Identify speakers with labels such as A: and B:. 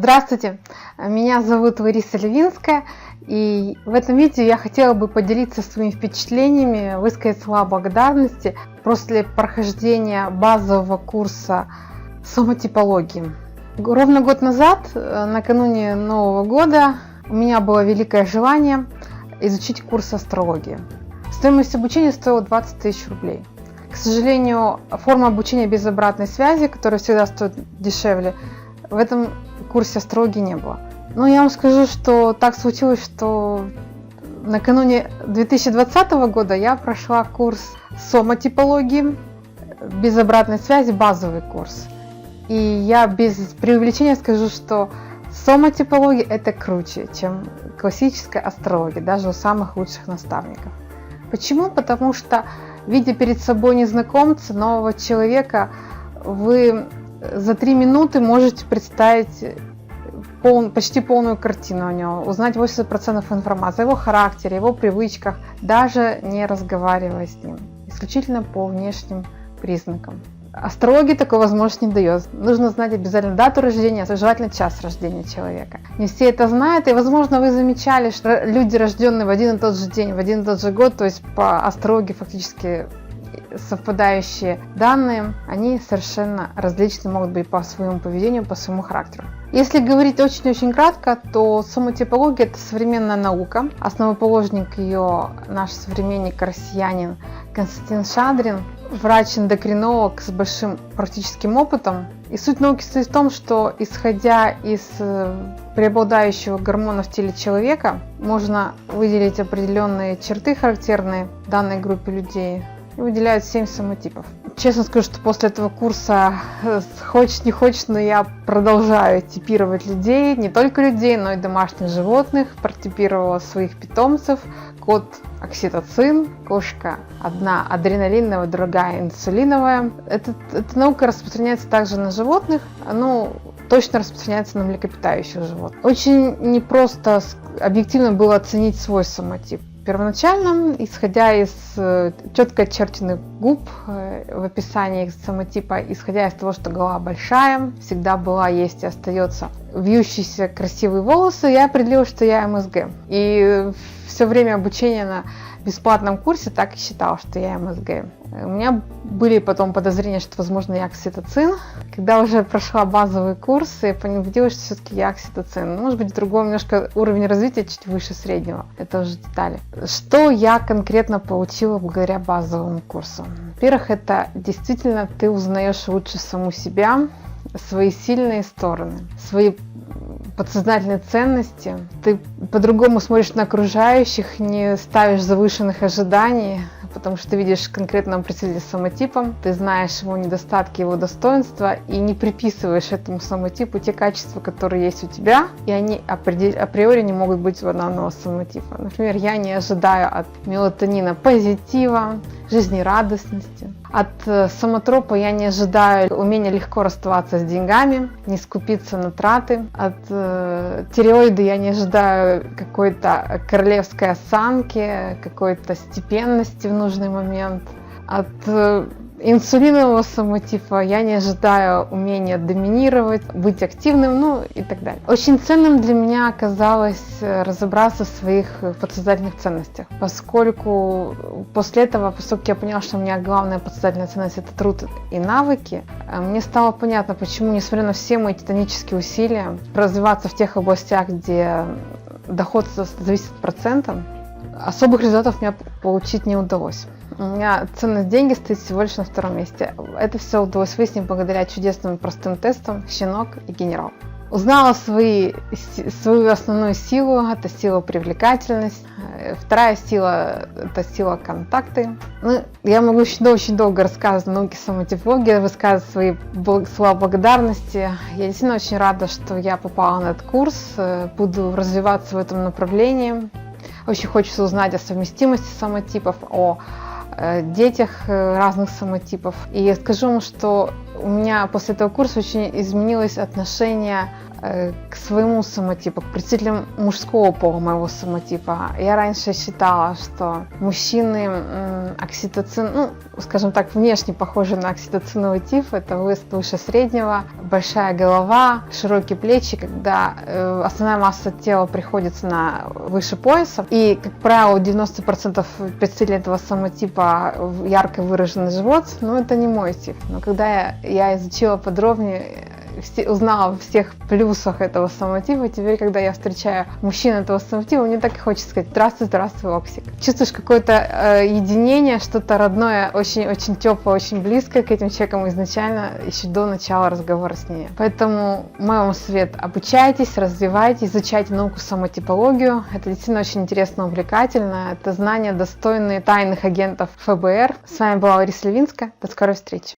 A: Здравствуйте, меня зовут Лариса Левинская, и в этом видео я хотела бы поделиться своими впечатлениями, высказать слова благодарности после прохождения базового курса соматипологии. Ровно год назад, накануне Нового года, у меня было великое желание изучить курс астрологии. Стоимость обучения стоила 20 тысяч рублей. К сожалению, форма обучения без обратной связи, которая всегда стоит дешевле, в этом курсе астрологии не было. Но я вам скажу, что так случилось, что накануне 2020 года я прошла курс соматипологии без обратной связи, базовый курс. И я без преувеличения скажу, что соматипология это круче, чем классическая астрология, даже у самых лучших наставников. Почему? Потому что, видя перед собой незнакомца, нового человека, вы за 3 минуты можете представить почти полную картину о нем, узнать 80% информации о его характере, его привычках, даже не разговаривая с ним, исключительно по внешним признакам. Астрология такой возможности не дает. Нужно знать обязательно дату рождения, желательно час рождения человека. Не все это знают, и, возможно, вы замечали, что люди, рожденные в один и тот же день, в один и тот же год, то есть по астрологии фактически совпадающие данные, они совершенно различны могут быть по своему поведению, по своему характеру. Если говорить очень-очень кратко, то соматипология – это современная наука. Основоположник ее наш современник, россиянин Константин Шадрин, врач-эндокринолог с большим практическим опытом. И суть науки состоит в том, что, исходя из преобладающего гормона в теле человека, можно выделить определенные черты, характерные данной группе людей, и выделяют 7 самотипов. Честно скажу, что после этого курса, хочешь не хочешь, но я продолжаю типировать людей, не только людей, но и домашних животных. Протипировала своих питомцев. Кот окситоцин, кошка одна адреналиновая, другая инсулиновая. Эта наука распространяется также на животных, точно распространяется на млекопитающих животных. Очень непросто объективно было оценить свой самотип. Первоначально, исходя из четко очерченных губ в описании их самотипа, исходя из того, что голова большая, всегда была, есть и остается вьющиеся красивые волосы, я определила, что я МСГ. И все время обучения на бесплатном курсе так и считала, что я МСГ. У меня были потом подозрения, что, возможно, я окситоцин. Когда уже прошла базовый курс, я убедилась, что все-таки я окситоцин. Может быть, другой немножко уровень развития, чуть выше среднего. Это уже детали. Что я конкретно получила благодаря базовому курсу? Во-первых, это действительно ты узнаешь лучше саму себя, свои сильные стороны, свои подсознательные ценности. Ты по-другому смотришь на окружающих, не ставишь завышенных ожиданий, потому что ты видишь конкретного представителя с самотипом, ты знаешь его недостатки, его достоинства и не приписываешь этому самотипу те качества, которые есть у тебя, и они априори не могут быть у данного самотипа. Например, я не ожидаю от мелатонина позитива, жизнерадостности. От самотропа я не ожидаю умения легко расставаться с деньгами, не скупиться на траты. От тиреоида я не ожидаю какой-то королевской осанки, какой-то степенности в нужный момент. От инсулинового самотипа я не ожидаю умения доминировать, быть активным, и так далее. Очень ценным для меня оказалось разобраться в своих подсознательных ценностях, поскольку после этого, поскольку я поняла, что у меня главная подсознательная ценность – это труд и навыки, мне стало понятно, почему, несмотря на все мои титанические усилия, развиваться в тех областях, где доход зависит от процентов, особых результатов мне получить не удалось. У меня ценность деньги стоит всего лишь на 2-м месте. Это все удалось выяснить благодаря чудесным простым тестам «Щенок» и «Генерал». Узнала свою основную силу, это сила привлекательность. Вторая сила – это сила контакты. Я могу очень долго рассказывать о науке соматипологии, высказывать свои слова благодарности. Я действительно очень рада, что я попала на этот курс, буду развиваться в этом направлении. Очень хочется узнать о совместимости самотипов, о детях разных самотипов. И я скажу вам, что у меня после этого курса очень изменилось отношение к своему самотипу, к представителям мужского пола моего самотипа. Я раньше считала, что мужчины окситоцин, ну, скажем так, внешне похожи на окситоциновый тип, это выше среднего, большая голова, широкие плечи, когда основная масса тела приходится на выше пояса. И, как правило, у 90% представителей этого самотипа ярко выраженный живот, но это не мой тип. Но когда я изучила подробнее, узнала о всех плюсах этого самотипа, теперь, когда я встречаю мужчин этого самотипа, мне так и хочется сказать: здравствуй, здравствуй, Оксик. Чувствуешь какое-то единение, что-то родное, очень-очень теплое, очень близкое к этим человекам изначально, еще до начала разговора с ними. Поэтому мой вам совет: обучайтесь, развивайтесь, изучайте науку самотипологию. Это действительно очень интересно, увлекательно. Это знания, достойные тайных агентов ФБР. С вами была Лариса Левинская. До скорой встречи.